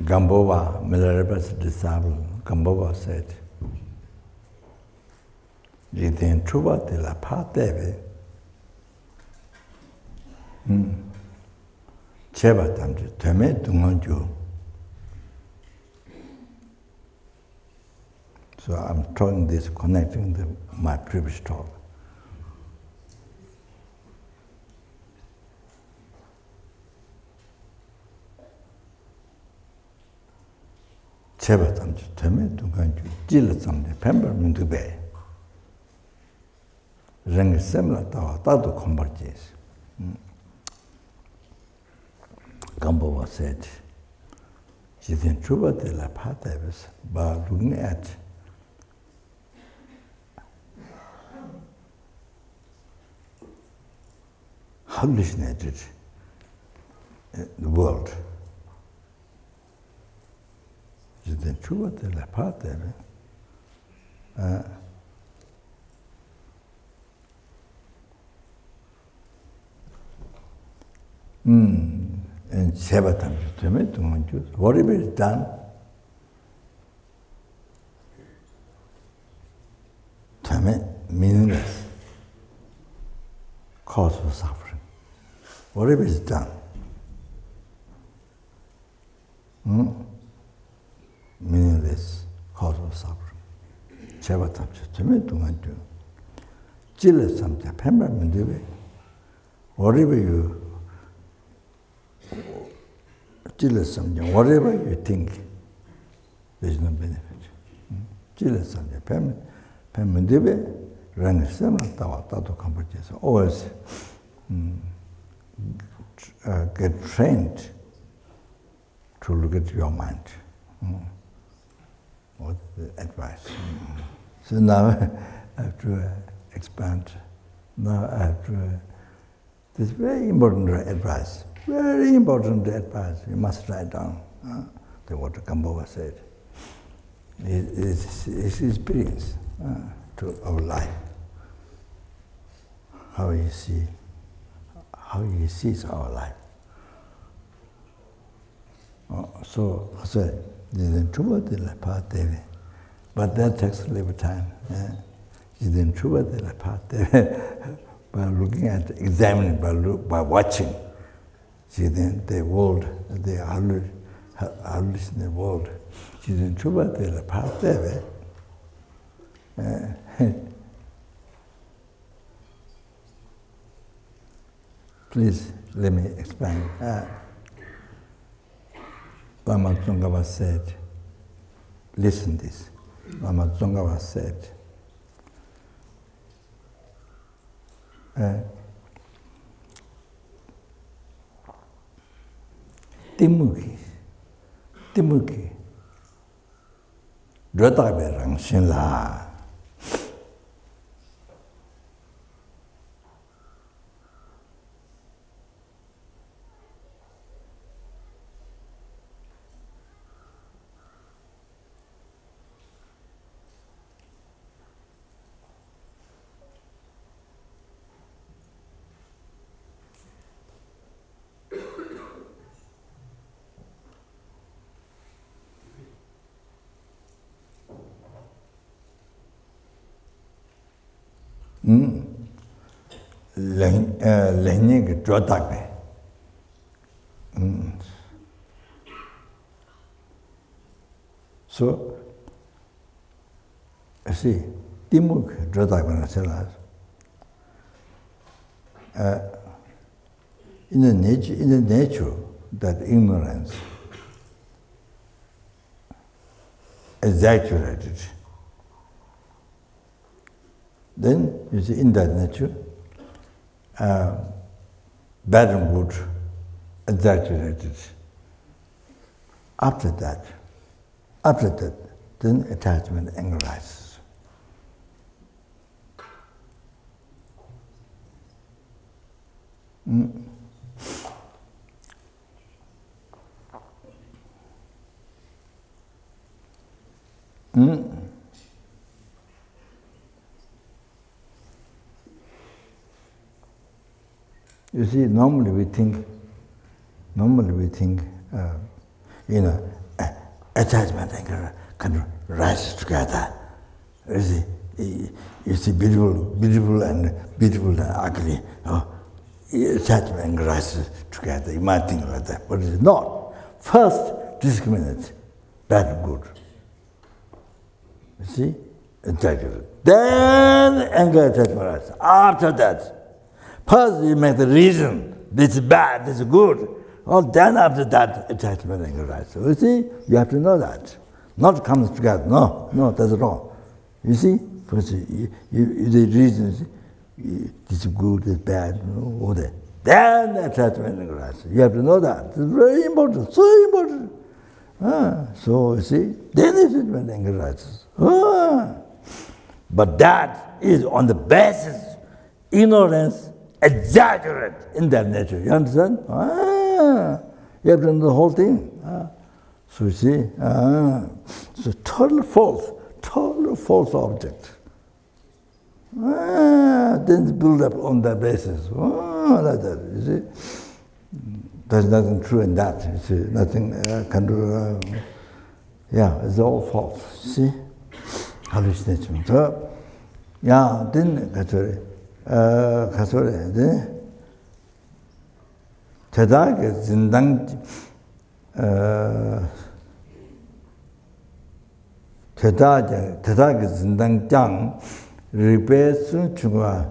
Gampopa, Milarepa's disciple, Gampopa said, "Jiten truva de la pateve, cheba tamji teme dungonju." So I'm talking this, connecting my previous talk. Cheba tamji teme dungonju, jila tamji pember mundube. Rangi semla tawa tatu converges. Gampopa said, "Jiten truva de la pateves, by looking at hallucinated the world. Jiten truva de la pateves, and Sebatam, whatever is done, meaningless, cause for suffering. Whatever is done, meaningless, cause for suffering. Sebatam, whatever you whatever you think, there's no benefit. Always get trained to look at your mind. What's the advice? So now I have to expand. Now I have to. This very important advice. Very important advice. You must write down what Gampopa said. It's experience to our life. How he sees our life. So but that takes a little time. By looking at, examining, by watching. See then the world, the hallucinated world. See then truva de la pateve. Please let me explain. Lama Tsongkapa said, listen this. Lama Tsongkapa said, Timuki, Dratabe Rangshin La. Learning drawback. So, see, Timuk drawback in the nature that ignorance exaggerated. Then you see in that nature, bad and good exaggerated. After that, then attachment arises. You see, normally we think, attachment and kind of rise together. You see beautiful and ugly. Attachment and rise together. You might think like that, but it's not. First, discriminate bad and good. You see? Exaggerate. Then anger attachment arises. After that, first you make the reason. This is bad, this is good. Then after that, attachment anger arises. So you see, you have to know that. Not comes together. No, that's wrong. You see? First, the reasons, this is good, this is bad, all that. Then attachment anger arises. You have to know that. It's very important, so important. So you see, then attachment anger arises. But that is on the basis, ignorance, exaggerate in their nature. You understand? You have to know the whole thing. So you see, so total false object. Then build up on that basis. Like that, you see. There's nothing true in that. You see, nothing can do. It's all false. See? Hallucination. So, then then Tadaka Zindang Tadaka Zindang Jang Ribesun Chungwa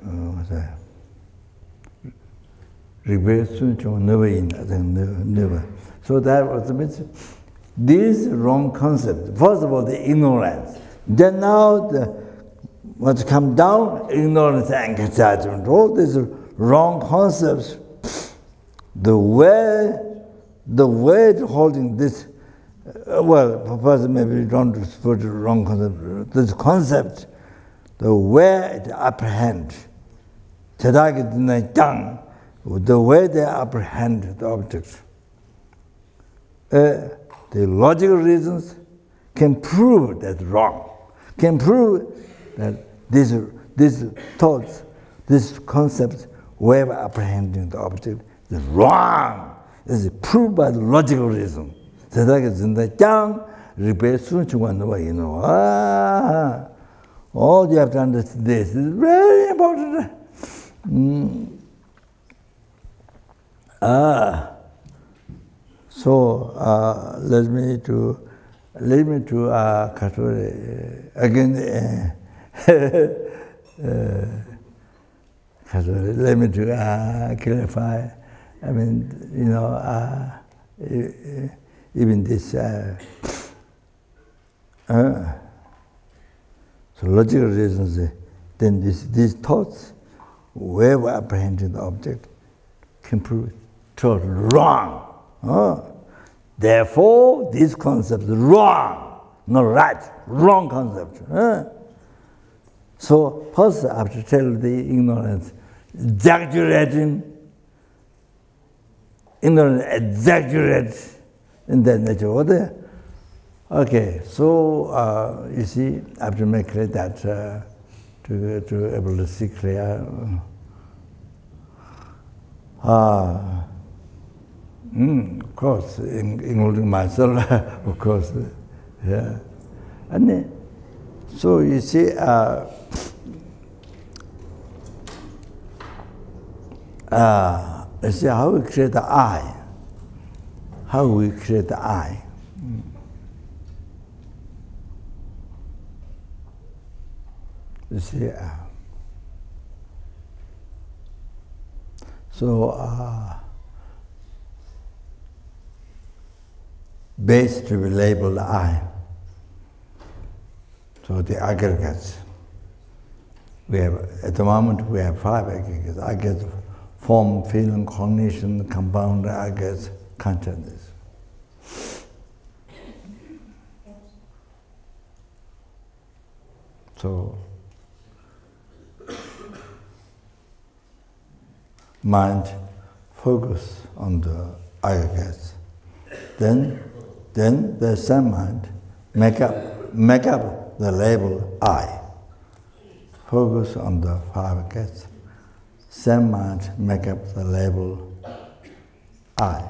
what's that? Never. So that was the message. This wrong concept. First of all, the ignorance. Then now, what's come down, ignorance and attachment. All these wrong concepts. The way to holding this, first maybe you don't put the wrong concept. This concept, the way to apprehend. The way they apprehend the objects. The logical reasons can prove that's wrong, can prove that these thoughts, this concept, way of apprehending the object is wrong. It's proved by the logical reason. All you have to understand this is very important. So let me to again. Let me to clarify. I mean, even this. So logical reasons. Then these thoughts, wherever apprehending the object, can prove totally wrong. Therefore, this concept is wrong, not right, wrong concept. So, first, I have to tell the ignorance, exaggerating, ignorance exaggerates in their nature. Okay, so you see, I have to make clear that to able to see clear. Of course, including myself, of course, yeah. And so you see, let's see how we create the I. How we create the I. You see, so base to be labeled I. So the aggregates. We have at the moment we have 5 aggregates. Aggregates: form, feeling, cognition, compound aggregates, consciousness. So mind focus on the aggregates. Then the same mind make up the label I. Focus on the 5 aggregates. same mind make up the label I.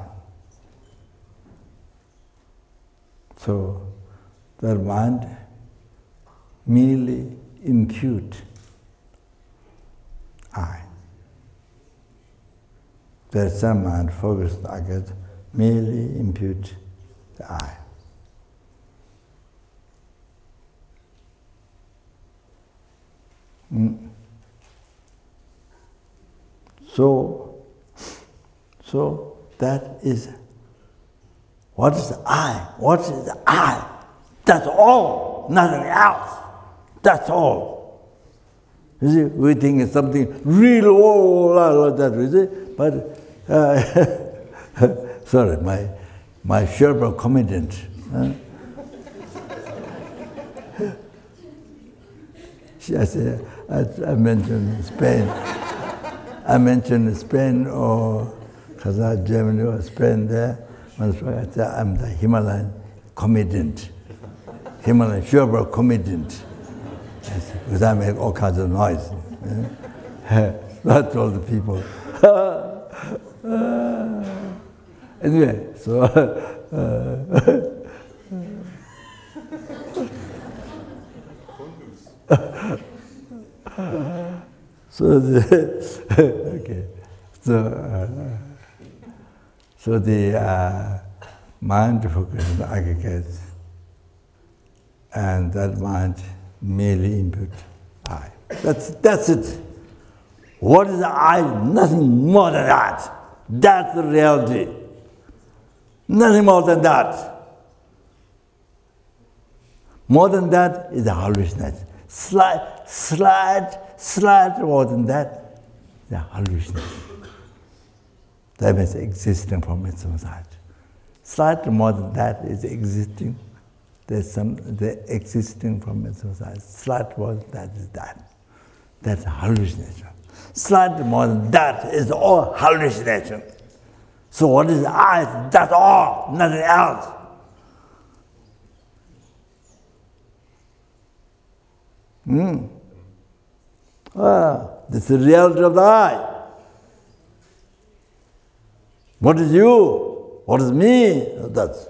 So the mind merely impute I. The same mind focused aggregate merely impute the I. So that is, what is I? What is I? That's all, nothing else. That's all. You see, we think it's something real, like that, you see? But, sorry, my Sherpa commitment. I mentioned Spain. I mentioned Spain or Kazakh, Germany or Spain there. I said, I'm the Himalayan committant. Himalayan Sherpa committant. Because I make all kinds of noise. I told the people. Anyway, so so the mind focus on the aggregates, and that mind merely input I. That's it. What is I? Nothing more than that. That's the reality. Nothing more than that. More than that is a hallucination. Slight more than that is a hallucination. That means existing from its own side. Slightly more than that is existing. The existing from its own side. Slightly more than that is that. That's hallucination. Slightly more than that is all hallucination. So what is I? That's all, nothing else. This is the reality of the I. What is you? What is me? That's.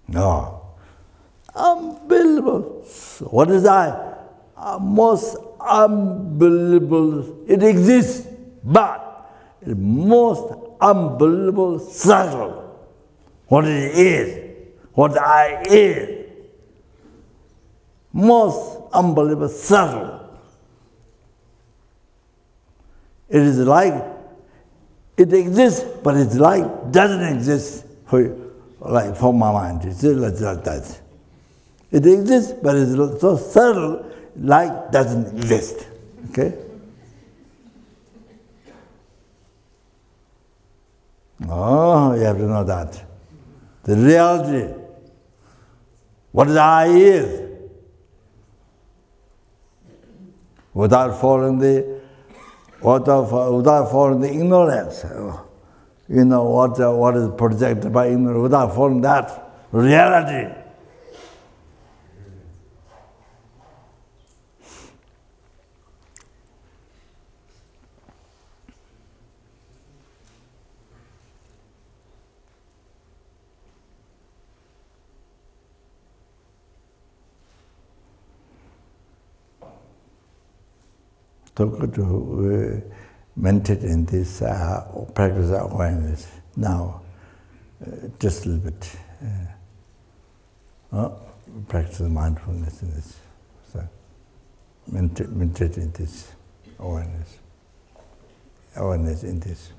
No. Unbelievable. What is I? Most unbelievable. It exists, but it's most unbelievable subtle. What it is, what I is. Most unbelievable subtle. It is like, it exists, but it's like doesn't exist for my mind. It's like that. It exists, but it's so subtle, like doesn't exist. Okay? Oh, you have to know that. The reality, what the I is, without falling the ignorance. You know what is projected by ignorance, without falling that reality. To meditate in this practice of awareness now, just a little bit. Practice mindfulness in this. So meditate in this awareness. Awareness in this.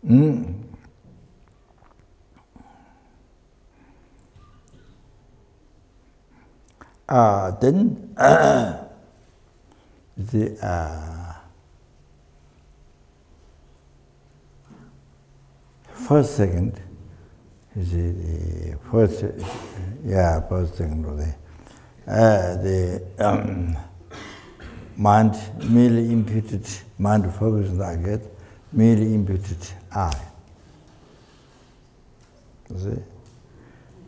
Then the first second is the first second of the mind merely imputed, mind focused on the aggregate, merely imputed I. You see?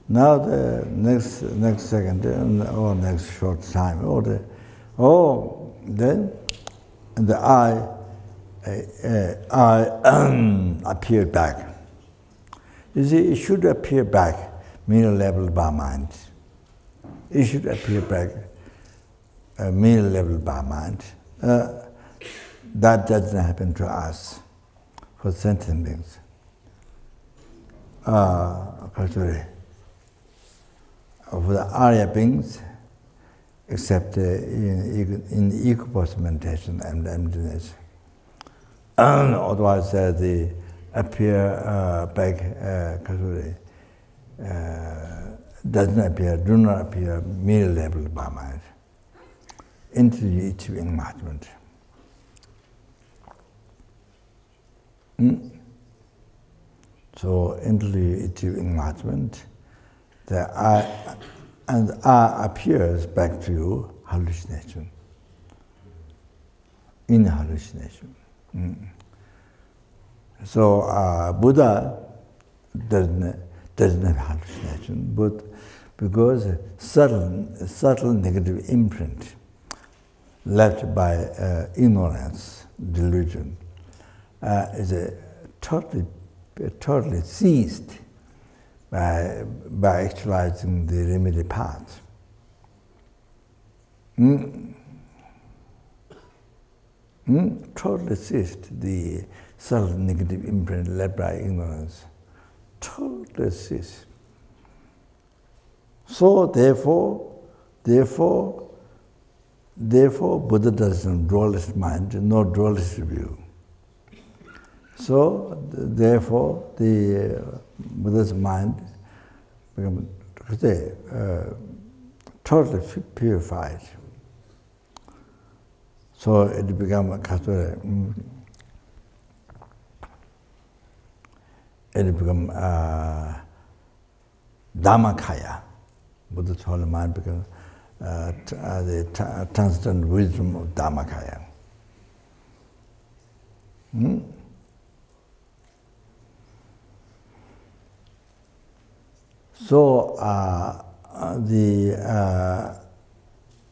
Now the next second or next short time, then the I appear back. You see, it should appear back, merely labeled by mind. It should appear back, merely labeled by mind. That doesn't happen to us, for sentient beings. For the arya beings, except in equipos meditation and emptiness. Otherwise, they appear back, doesn't appear, do not appear merely labeled by mind. Intuitive enlightenment. So, intuitive enlightenment, the I appears back to you, hallucination. In hallucination. So Buddha doesn't have hallucination, but because subtle negative imprint left by ignorance, delusion, is totally seized by actualizing the remedy path. Totally ceased the subtle negative imprint led by ignorance. Totally ceased. So therefore, Buddha doesn't dualist mind, no dualist view. So therefore, the Buddha's mind becomes totally purified. So it becomes Dhammakaya. Buddha's holy mind becomes the transcendent wisdom of Dhammakaya. So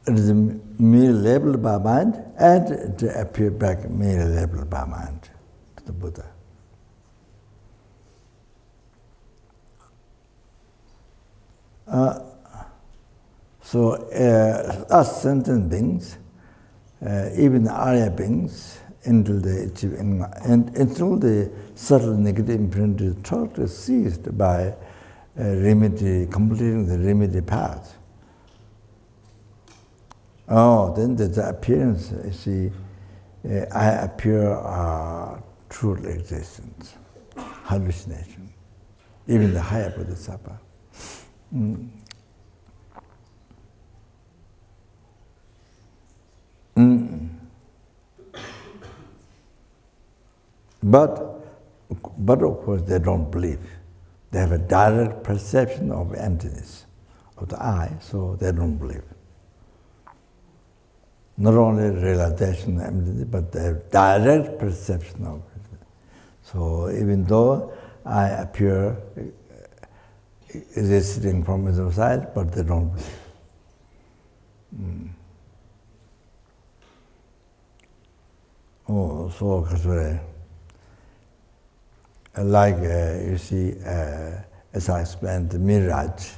it is merely labeled by mind, and it appears back merely labeled by mind to the Buddha. So us sentient beings, even arya beings, until the subtle negative imprint is totally seized by completing the remedy path. Then there's the appearance, you see, I appear truly existence, hallucination, even the higher bodhisattva. But of course they don't believe. They have a direct perception of emptiness of the I, so they don't believe. Not only realization of emptiness, but they have direct perception of it. So even though I appear existing from the side, but they don't believe. So like you see, as I explained, the mirage.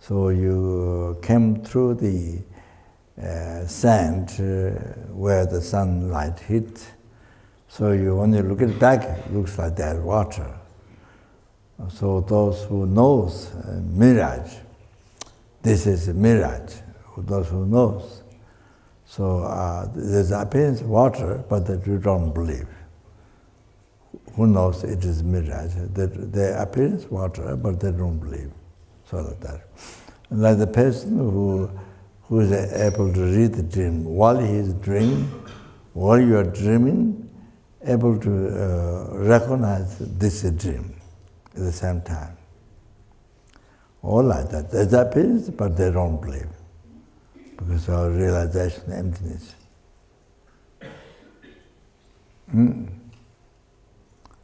So you came through the sand where the sunlight hit. So when you look it back, it looks like there's water. So those who knows mirage, this is a mirage. Those who knows. So there's appearance of water, but that you don't believe. who knows it is mirage. They appear as water, but they don't believe. So like that. And like the person who is able to read the dream while he is dreaming, while you are dreaming, able to recognize this is a dream at the same time. All like that. It appears, but they don't believe because of realization of emptiness.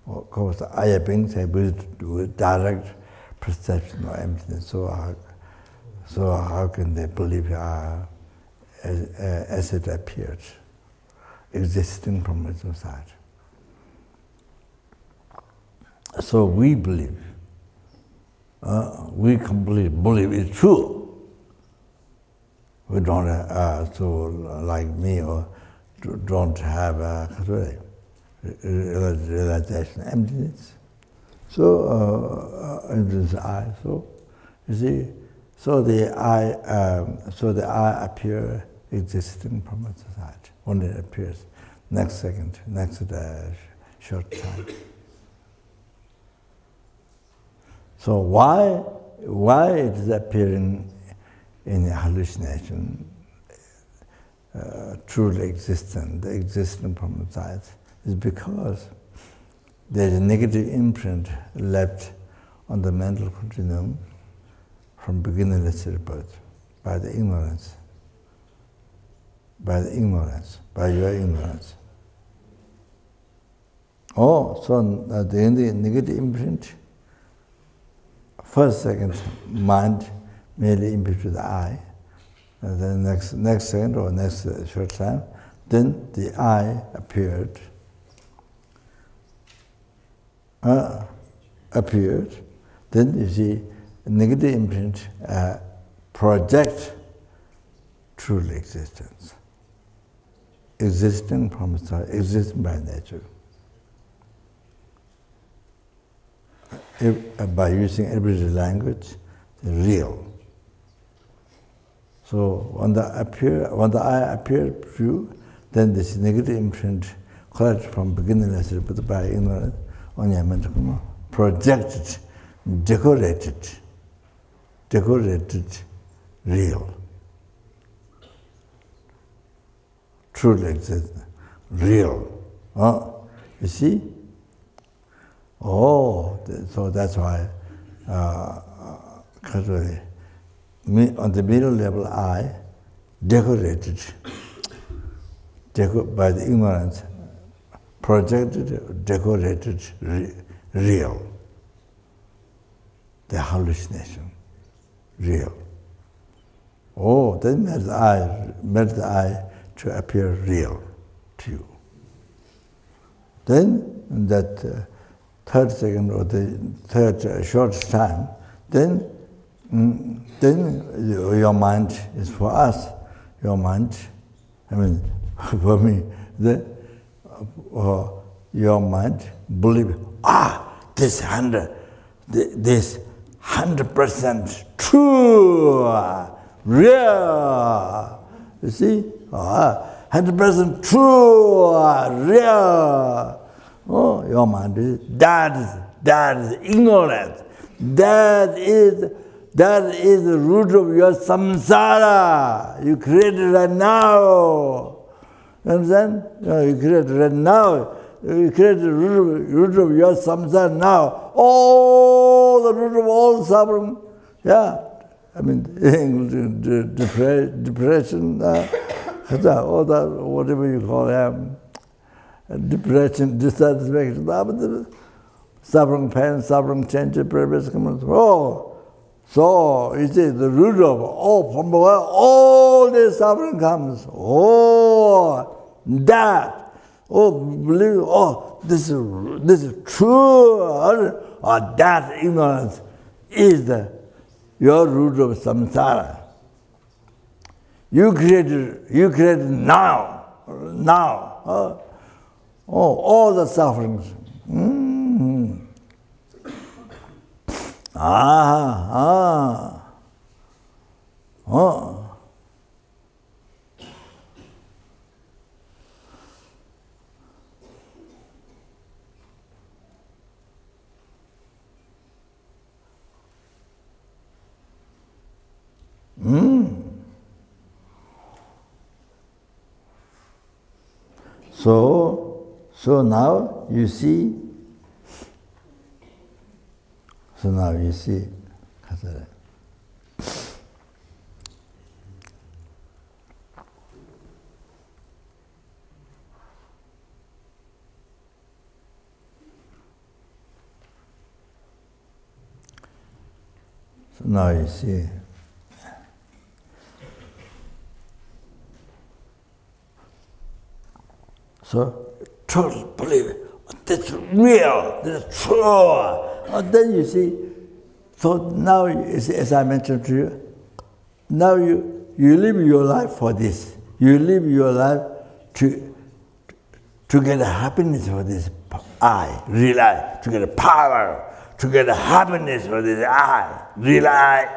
Of course, the arya beings able to do direct perception of emptiness. So how can they believe as it appeared, existing from its own side? So we believe. We completely believe it's true. We don't, so like me, or don't have realization emptiness. So emptiness I. So you see, so the I appear existing from its side. When it appears, next second, next short time. So why it is appearing in hallucination, truly existent, the existent from the side, is because there is a negative imprint left on the mental continuum from beginningless birth by the ignorance, by your ignorance. Oh, so the negative imprint. First, second, mind merely imputed the I. And then next second or next short time, then the I appeared. Then you see negative imprint project truly existence, existing from itself, existing by nature. By using everyday language, real. So when the I appeared true, then this negative imprint collected from beginningless but by ignorance on your mental projected, decorated, real. Truly exists, real. You see? Oh, so that's why on the middle level I, decorated by the ignorance, projected, decorated, real. The hallucination, real. Oh, that made the I to appear real to you. Then that third second or the third short time, then your mind is for us. Your mind, for me, your mind believe, this 100% true, real. You see, 100% true, real. Oh, your mind is that is ignorance. That is the root of your samsara. You created right now. You understand? You created right now. You created the root of your samsara now. All the root of all suffering. Yeah. Depression, all that, whatever you call it. Depression, dissatisfaction, suffering, pain, suffering, change, previous comments. Oh, so you see the root of from where all this suffering comes. Oh, that. Oh, believe. Oh, this is true. Or that ignorance is your root of samsara. You created now. All the sufferings. So now you see. So now you see. So now you see. So totally believe it. That's real. That's true. And then you see. So now, as I mentioned to you, now you live your life for this. You live your life to get a happiness for this I, real I, to get a power, to get a happiness for this I, real I,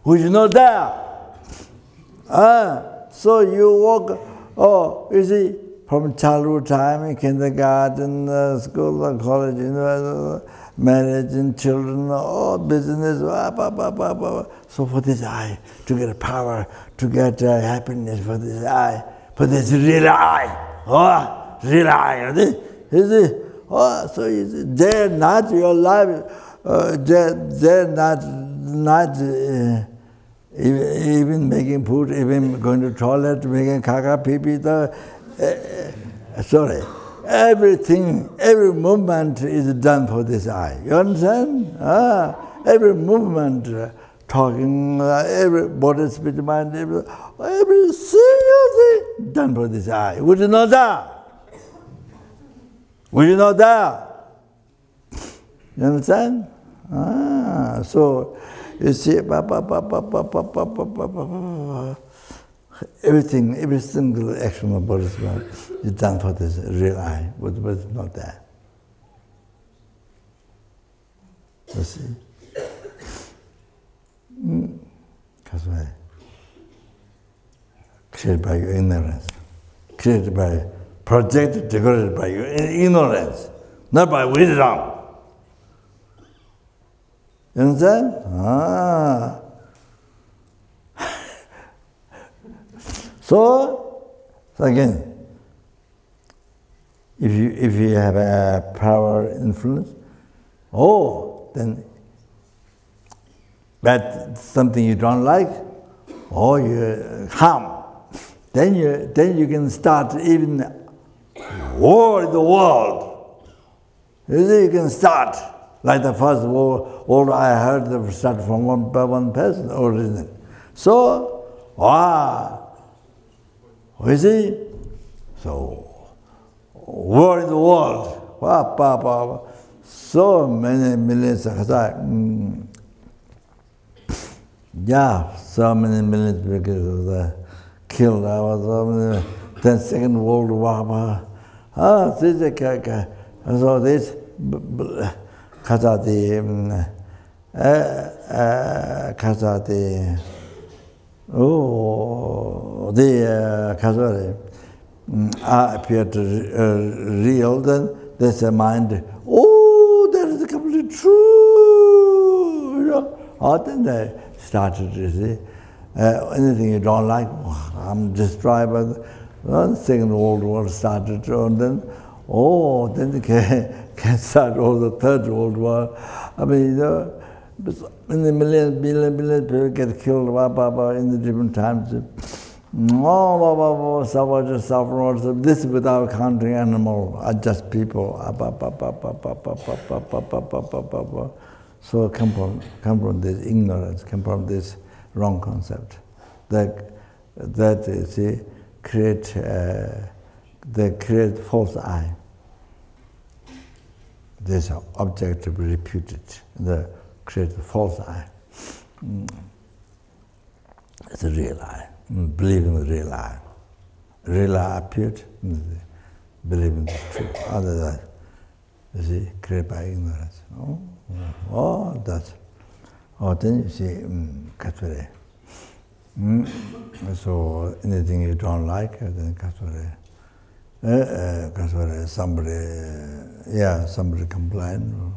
which is not there. So you walk, you see, from childhood time, in kindergarten, school, college, marriage and children, business, so for this I, to get a power, to get happiness for this I, for this real I, real I, you see, so you see, they're not your life, they're not even making food, even going to toilet, making kaka, pee-pee, sorry. Everything, every movement is done for this I. You understand? Every movement, talking, every body, speech, mind, every single thing done for this I. Would you know that? Would you know that? You understand? So you see, everything, every single action of bodhisattva is done for this real I, but it's not there. You see? That's why. Created by your ignorance. Created by, projected, decorated by your ignorance, not by wisdom. You understand? So again, if you have a power influence, then that's something you don't like, or you harm, then you can start even war in the world. You can start like the first war I heard start from one person originally. So you see? So, war in the world, so many millions of so many millions because of the killed. I was 10 Second World War. So this, appear to real, then there's a mind, that is completely true. Then they started to see, anything you don't like, I'm destroyed by the Second World War started, and then, then you can start the Third World War. I mean, many millions, billion people get killed in the different times. Suffering. This without counting animal, are just people. So come from this ignorance, come from this wrong concept. That they create false I. This object to be reputed. They create the false I. It's a real I. Believe in the real I. Real I appeared, believe in the truth. Other than that, you see, created by ignorance. Then you see, so anything you don't like, then somebody complain.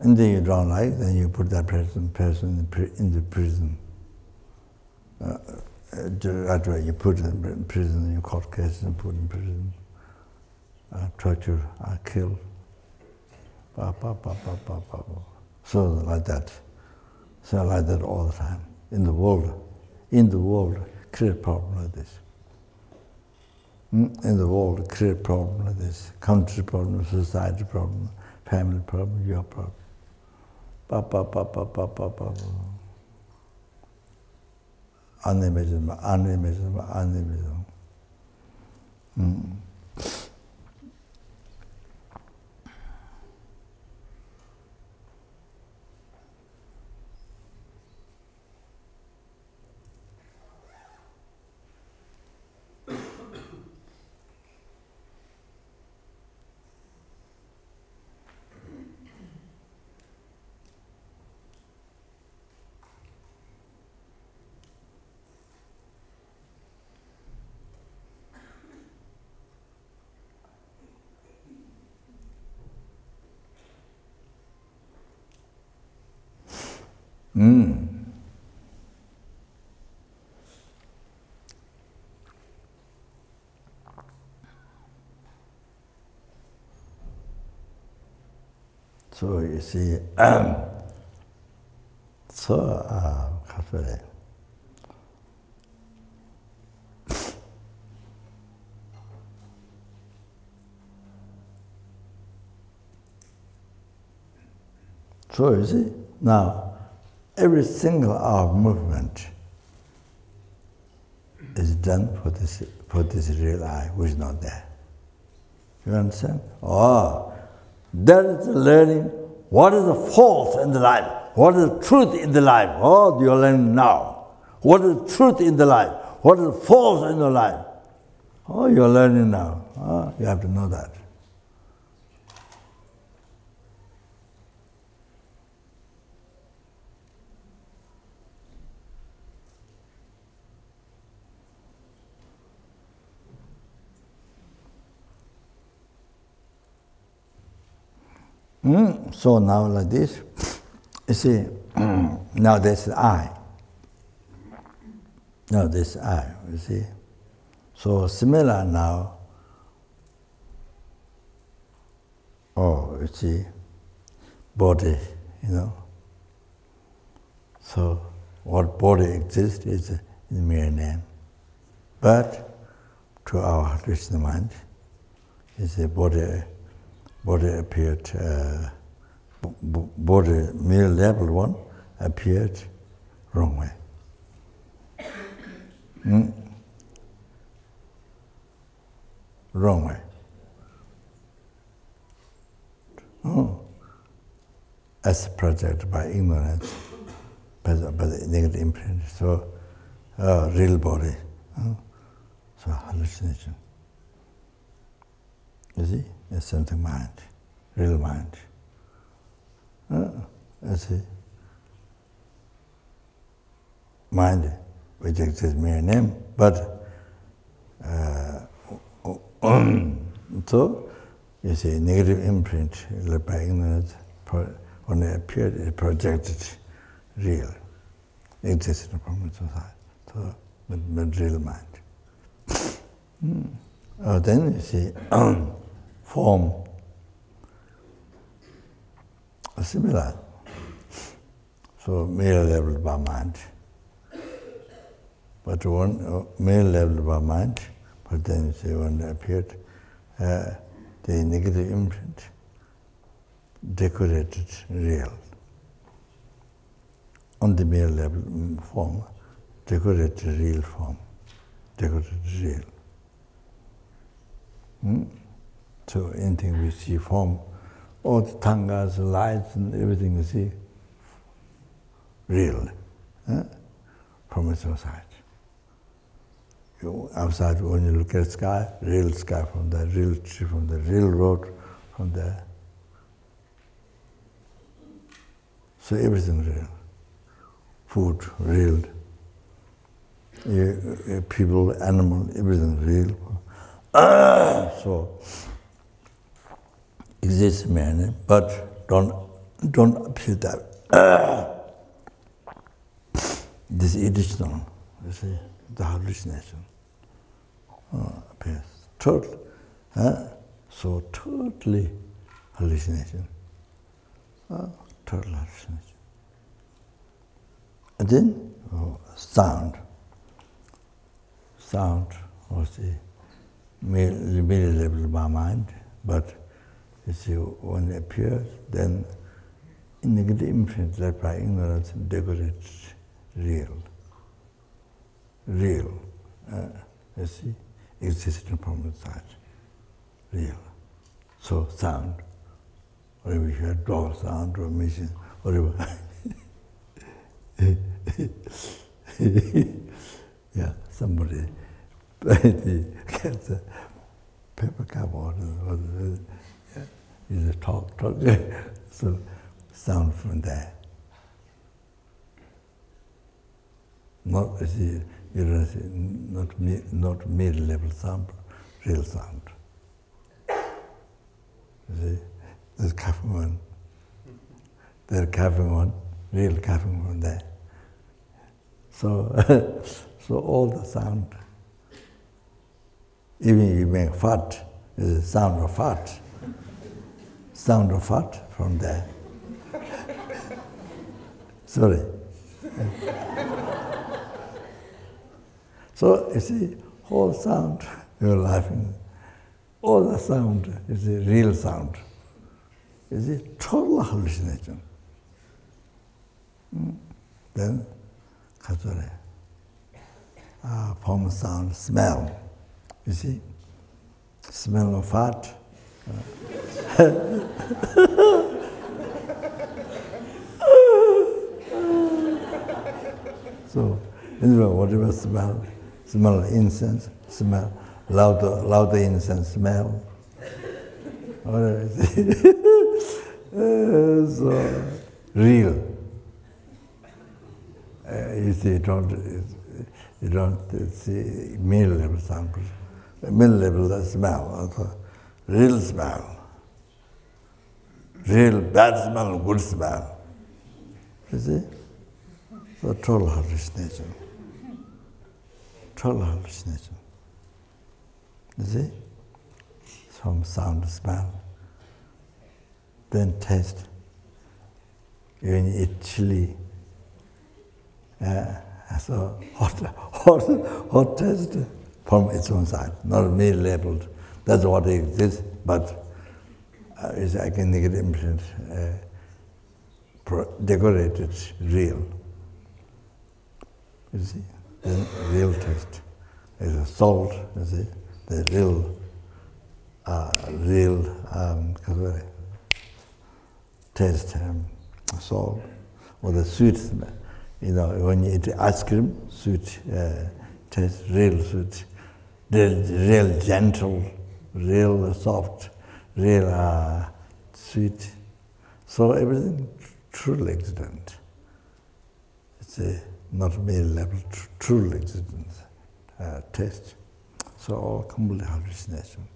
Anything you don't like, then you put that person in the prison. That way you put in prison, you court case and put in prison. torture, kill. So like that. So like that all the time. In the world, create problem like this. In the world, create problem like this. Country problem, society problem, family problem, your problem. Unimaginable, unimaginable, unimaginable. So you see, so you see, now every single hour of movement is done for this real I, which is not there. You understand? Oh, that is learning what is the false in the life, what is the truth in the life. Oh, you're learning now. What is the truth in the life? What is the false in the life? Oh, you're learning now. Oh, you have to know that. So now like this, you see, now this is I. Now this is I, you see. So similar now, you see, body, So what body exists is mere name. But to our Krishna mind, is a body appeared, body, mere level one, appeared wrong way. Wrong way. As projected by ignorance, by the negative imprint. So, real body. So, hallucination. You see? It's something mind, real mind. You see? Mind, which exists mere name, but so you see, negative imprint led by ignorance, when it appeared, it projected real, exists in a permanent society. So, with real mind. Then you see, form similar. So mere level by mind. But one mere level by mind, but then you see when it appeared, the negative imprint decorated real. On the mere level form, decorated real form, decorated real. So anything we see form, all the tangas, lights and everything you see, real, from its own side. Outside, when you look at the sky from there, real tree from there, real road from there. So everything real. Food, real. People, animal, everything real. So, exists man, but don't appear that. This additional, you see, the hallucination appears. Total. So totally hallucination. Total hallucination. And then sound. Sound was the immediate level of my mind, but you see, when it appears, then in negative imprint that by ignorance decorates real. Real. You see, existing from inside. Real. So sound. Whatever you hear, dog sound or machine, whatever. Yeah, somebody gets a paper cup or yeah, you just talk. So sound from there. Not, you see, you don't see, not mid-level sound, but real sound. You see, there's coughing one. There's coughing one, real coughing from there. So, so all the sound, even you make fart, is the sound of fart. Sound of fart from there. Sorry. So you see, whole sound, you're laughing. All the sound is the real sound. Is a total hallucination. Then, form, sound, smell. You see, smell of fart. So, anyway, whatever smell incense, smell louder incense smell. So real. You see, you don't see mid-level samples. Mid-level smell, real smell. Real bad smell, good smell. You see? So total hallucination. Total hallucination. You see? From sound, smell. Then taste. When you eat chili, so hot taste from its own side, not mid-labeled. That's what exists, but it's like a negative imprint, decorated, real. You see, the real taste is a salt. You see, the real taste, salt, or the sweet smell. You know, when you eat ice cream, sweet taste, real sweet, real gentle, real soft, real sweet. So everything truly existent. It's not mere level, truly existent taste. So all complete hallucination.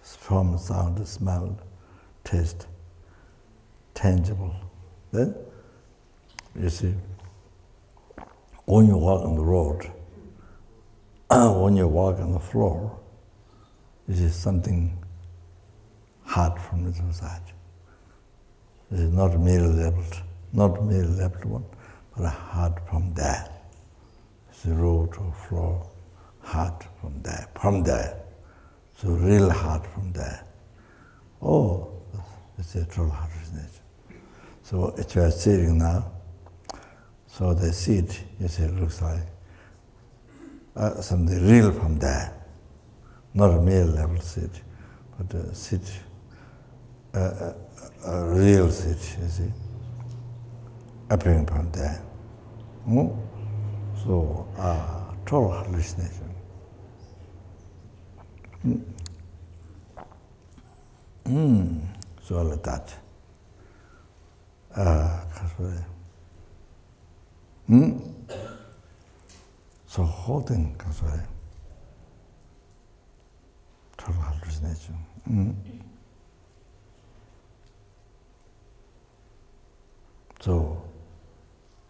From sound, smell, taste, tangible. Then, you see, when you walk on the road, when you walk on the floor, you see something hard from the inside. It is not merely leveled one, but hard from there. It's the road or floor, hard from there. So real hard from there. Oh, it's a total hallucination. So if you are sitting now, so the seat, you see, looks like something real from there. Not a mere level seat, but a seat, a real seat, you see, appearing from there. So, total hallucination. So like that. So whole thing, total hallucination. So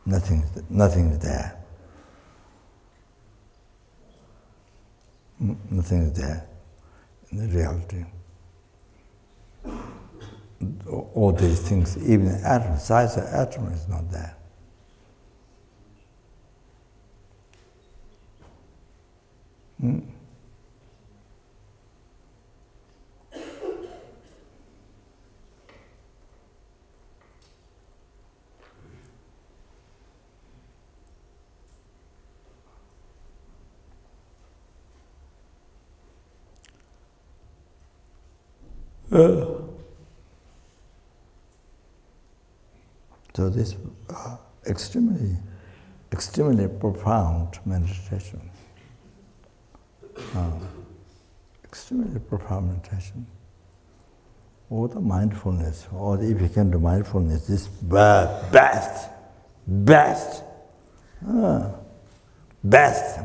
nothing is there. Nothing is there. in the reality. All these things, even the atom, size of atom is not there. So this extremely profound meditation. Extremely profound meditation. Or the mindfulness, or if you can do mindfulness, this best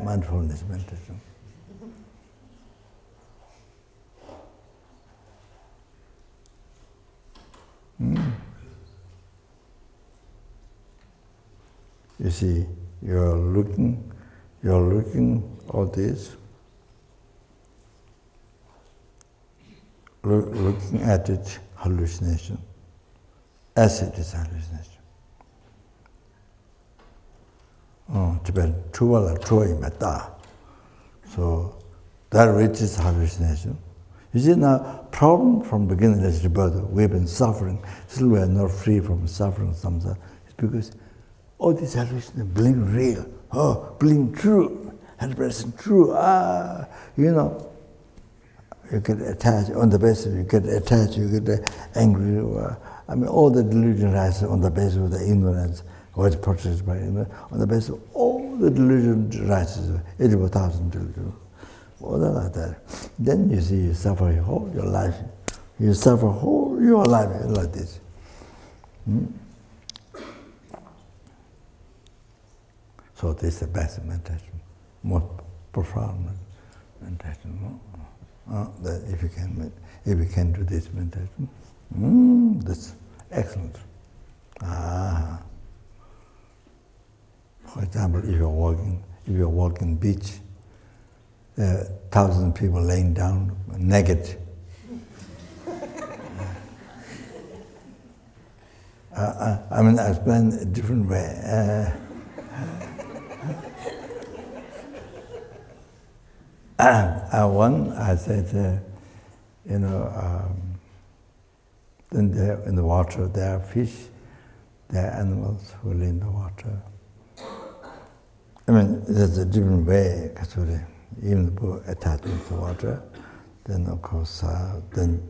mindfulness meditation. You see, you're looking all this, looking at it, hallucination, as it is hallucination. Tibetan, so that which is hallucination. You see now, problem from beginning is about we've been suffering, still we are not free from suffering samsara. It's because all these hallucinations bling real, bling true, 100% true. You get attached on the basis, you get attached, you get angry. All the delusion rises on the basis of the ignorance, or it's protected by ignorance. On the basis of all the delusion rises, 80,000 delusion. All that like that. Then you see you suffer whole your life. You suffer whole your life like this. So this is the best meditation, most profound meditation. That if you can do this meditation, that's excellent. For example, if you're walking beach, there are 1,000 people laying down naked. I explain a different way. I said, then there in the water, there are fish, there are animals who live in the water. There's a different way, actually. Even the book attachment to water, then of course, then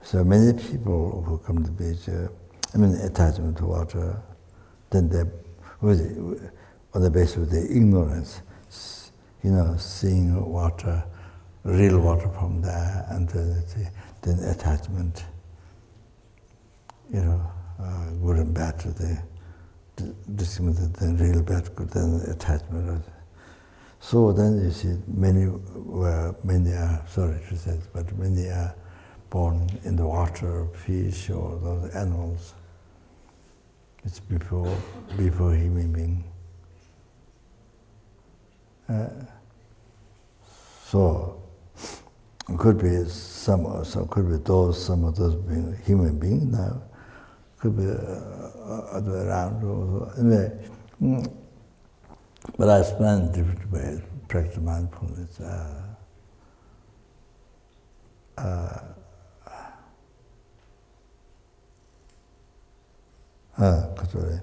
so many people who come to the beach, attachment to water, then they, on the basis of their ignorance, seeing water, real water from there, and then attachment, good and bad to the then real bad, good, then attachment. So then you see many are, sorry to say, but many are born in the water, fish or those animals. It's before human being. So it could be some of those being human beings now. Could be other way around. Anyway, but I spend different ways, practice mindfulness. Sorry.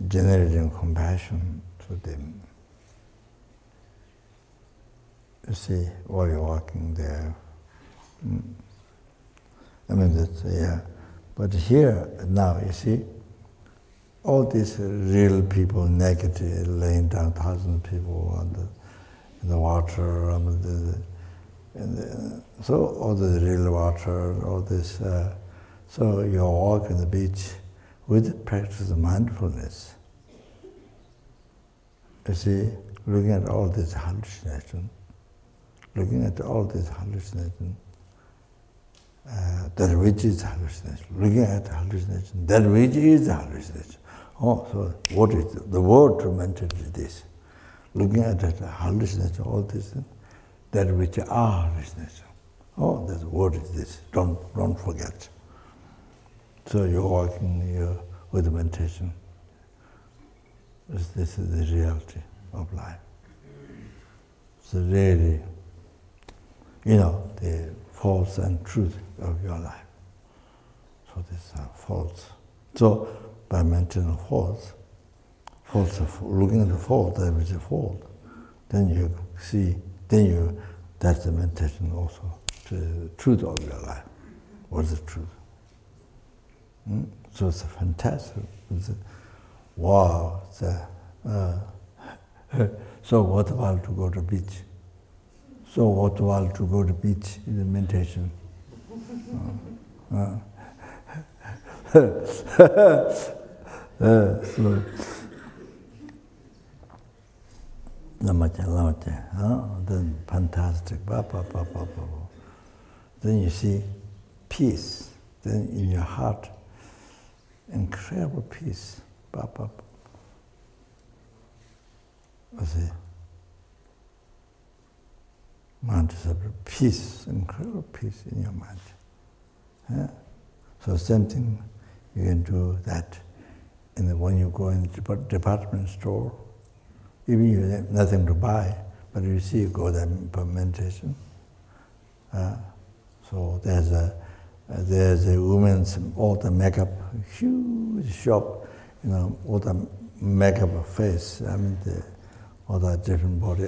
Generating compassion to them. You see, while you're walking there, that's, But here, now, you see, all these real people, negative, laying down 1,000 people in the water, so all the real water, all this, so you walk on the beach with practice of mindfulness. You see, looking at all this hallucination, that which is hallucination. Looking at hallucination, that which is hallucination. Oh, so what is the word to mention is this? Looking at that hallucination, all this, that which are hallucination. Oh, the word is this. Don't forget. So you're working with meditation. This is the reality of life. So really, the false and truth of your life. So these are false. So by mentioning false, looking at the false, that which is false, then you see, that's the meditation also, to the truth of your life. What is the truth? So it's fantastic. Wow. So what about to go to beach? So what about to go to beach in the meditation? Then fantastic. Then you see peace. Then in your heart, incredible peace. See, mind is peace, incredible peace in your mind. Yeah? So same thing, you can do that when you go in the department store. Even you have nothing to buy, but you see, you go there for meditation. So there's a woman's all the makeup, huge shop, all the makeup face. All the different body.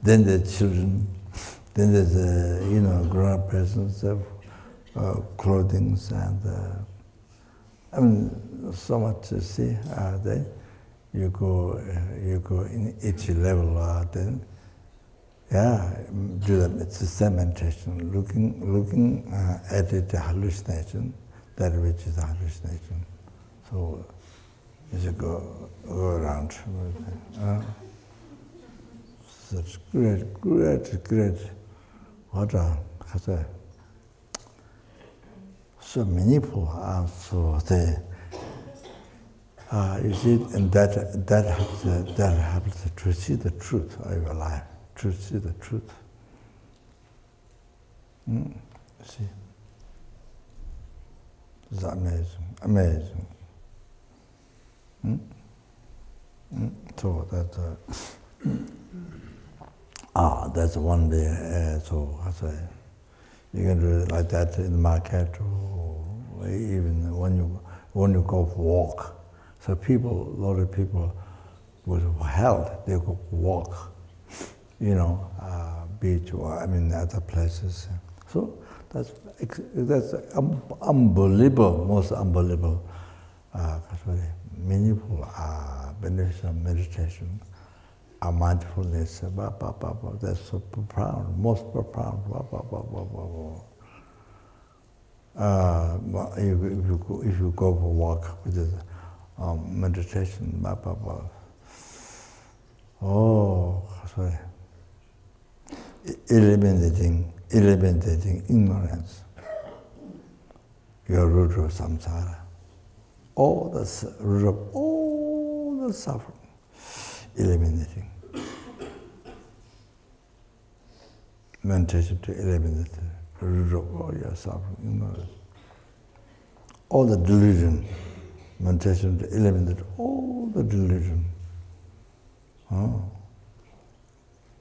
Then the children. Then there's grown-up persons of clothing and so much to see. Then you go in each level. Then do them. It's the same meditation. Looking at it, the hallucination, that which is hallucination. So you should go around. Such great. What so meaningful. So you see, and that helps to see the truth of your life. To see the truth. See, it's amazing. So that's one day. So you can do it like that in the market, or even when you go for walk. So a lot of people with health, they go walk, beach or other places. So that's unbelievable, most unbelievable, meaningful, beneficial meditation, mindfulness. That's so profound, most profound. If you go for a walk with this meditation, eliminating ignorance, your root of samsara, all the root of all the suffering, eliminating. Meditation to eliminate the root of all your suffering, ignorance. All the delusion, meditation to eliminate all the delusion.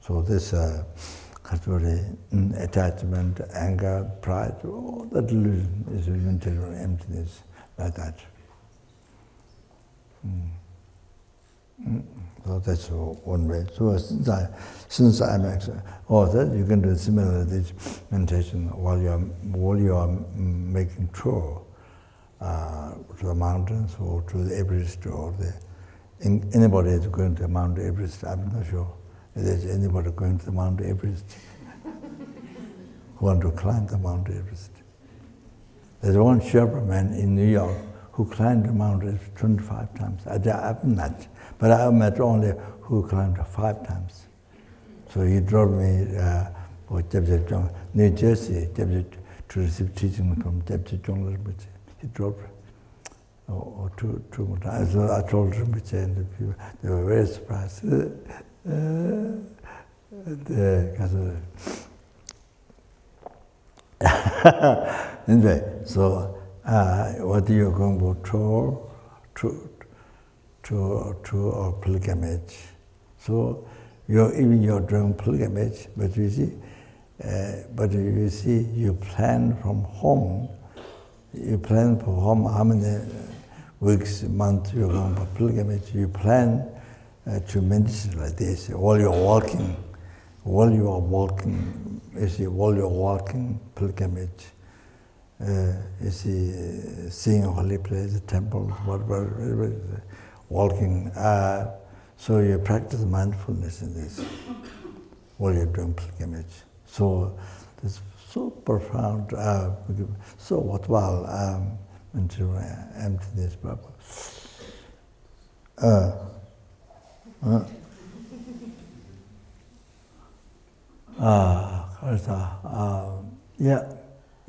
So this attachment, anger, pride, all the delusion is eliminated on emptiness, like that. So that's one way. So since I'm that you can do similar this meditation while you are making tour to the mountains or to the Everest or anybody is going to Mount Everest. I'm not sure if there's anybody going to the Mount Everest who want to climb the Mount Everest. There's one Sherpa man in New York who climbed the Mount Everest 25 times. I've met, but I met only who climbed 5 times. So he drove me or New Jersey, to receive teaching from Rinpoche. He dropped or two more times. So I told Rinpoche and the people, they were very surprised. Anyway, so what you're going to our pilgrimage. So even you're doing pilgrimage, but you see, you plan from home. You plan from home how many weeks, months you're going for pilgrimage. You plan to meditate like this while you're walking. While you are walking, pilgrimage. You see, seeing a holy place, temples, whatever, walking. So you practice mindfulness in this while you're doing pilgrimage. So it's so profound, so worthwhile into emptiness. Yeah,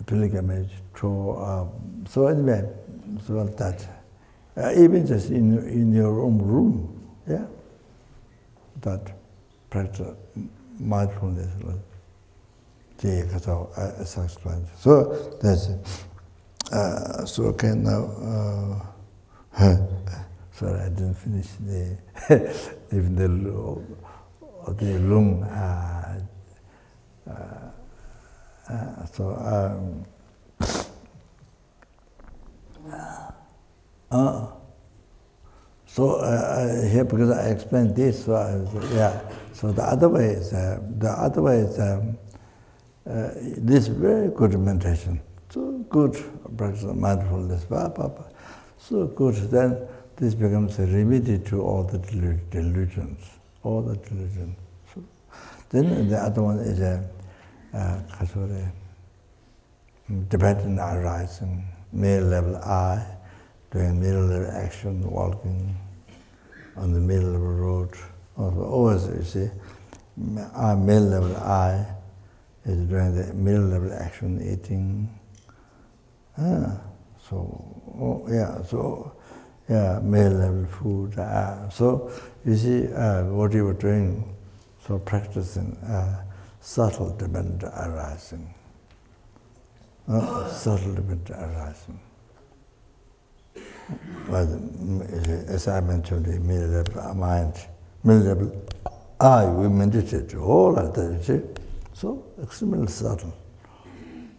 pilgrimage. So anyway, so that even just in your own room, yeah, that practice mindfulness. So that's it. So okay now. Sorry, I didn't finish even the lung. Here because I explained this, so yeah. So the other way is this very good meditation, so good practice of mindfulness, so good. Then this becomes a remedy to all the delusions, So then the other one is dependent arising, middle level I, doing middle level action, walking on the middle of a road. Always, you see, middle level I is doing the middle level action, eating. Middle level food. So you see what you were doing, so practicing subtle dependent arising. Subtle dependent arising. As I mentioned, the middle level mind, middle level I, we meditate all like that, you see. So extremely subtle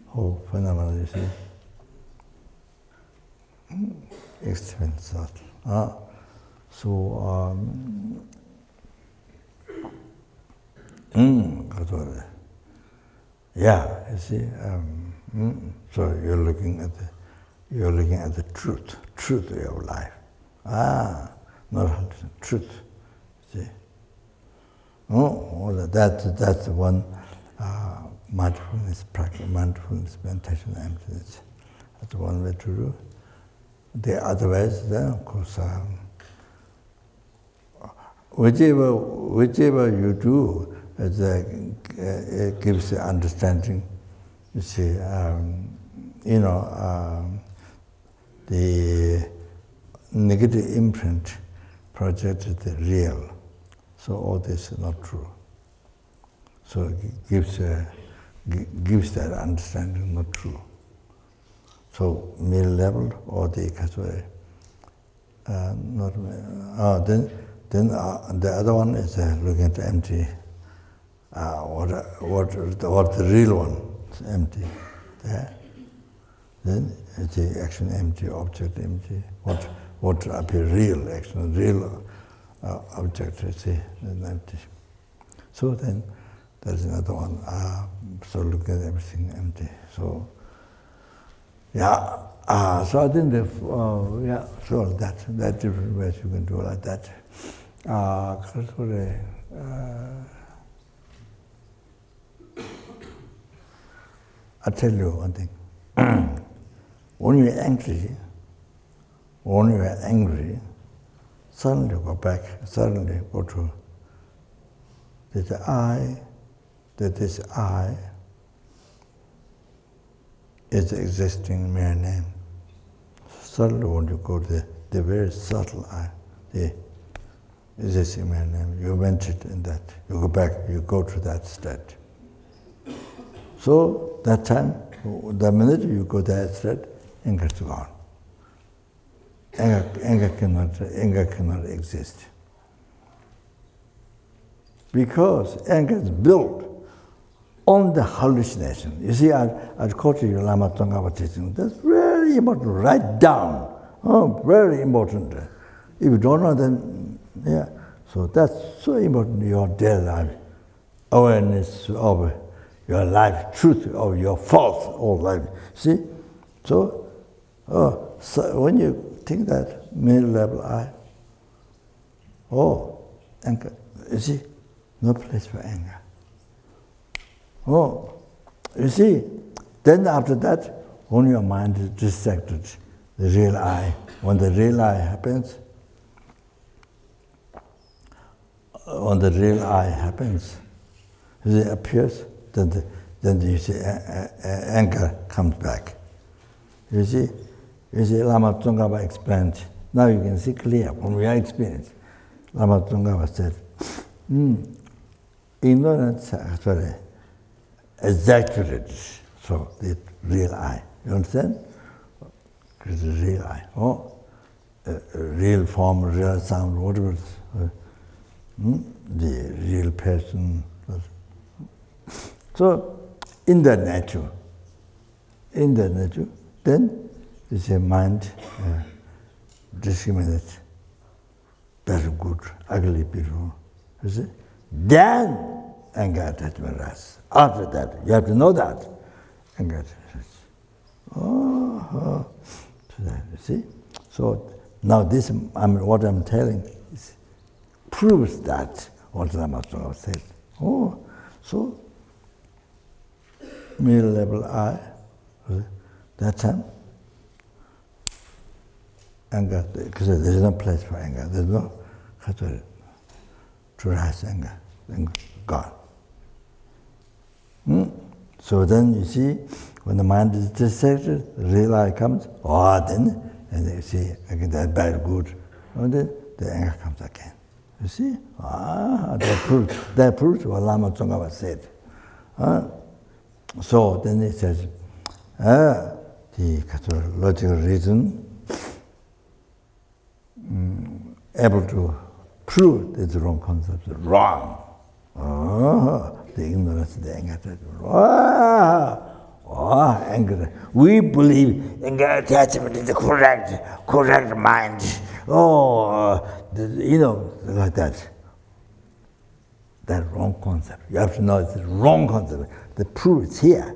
whole phenomenon, you see. Extremely subtle. Yeah, you see. So you're looking at the truth of your life. Not truth. See. That's one mindfulness practice, mindfulness meditation, emptiness. That's one way to do. The other ways, then of course, whichever you do, it gives the understanding. You see, the negative imprint projected the real. So all this is not true. So it gives that understanding not true. So middle level or the then the other one is looking at the empty. What the real one is empty. Yeah. Then it's the action empty, object empty. What appear real action, real object, you see, is empty. So then there's another one. So look at everything empty. So yeah. So I think so that different ways you can do like that. I tell you one thing. When you're angry, suddenly go back, suddenly go to the I, that this I is the existing mere name. Subtle, when you go to the very subtle I, the existing mere name, you ventured in that. You go back, you go to that state. So that time, the minute you go to that state, anger is gone. Anger cannot exist. Because anger is built on the hallucination. You see, I quoted you Lama Tsongkapa teaching. That's very important. Write down. Oh, very important. If you don't know, then yeah. So that's so important in your daily life. Awareness of your life, truth of your false old life. See? So, so when you think that middle level I, anger, you see, no place for anger. Oh, you see, then after that, when your mind is distracted, the real I, when the real I happens, it appears, then you see anger comes back. You see, Lama Tsongkapa explained. Now you can see clear from your experience. Lama Tsongkapa said, ignorance actually exaggerated, so the real I. You understand? It's the real I. Real form, real sound, whatever. The real person. So, in that nature, then is a mind discriminates bad, good, ugly, beautiful. You see? Then anger attachment arises. After that, you have to know that anger attachment. So that, you see? So now this, what I'm telling proves that what Lama Tsongkapa said. So middle level I, that time, anger, because there's no place for anger. There's no to rise anger, gone. So then you see, when the mind is distracted, the real I comes, then, and you see, again, that bad, good, and then the anger comes again. You see? That proves what Lama Tsongkapa said. So then it says, the logical reason able to prove that the wrong concept is wrong. The ignorance, the anger attachment. Anger. We believe anger attachment is the correct mind. Like that. That wrong concept. You have to know it's the wrong concept. The proof is here.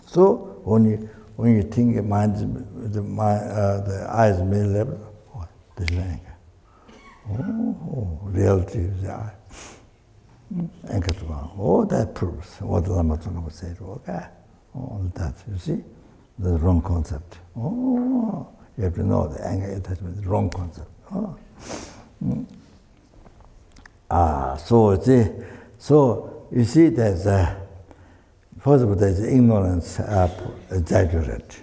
So when you think the mind, the eyes middle level, there's no anger. Reality is the eye. Anger to one. That proves what the Lama Tsongkapa said. Okay. That, you see? The wrong concept. You have to know the anger attachment is the wrong concept. So you see there's first of all there's ignorance exaggerated.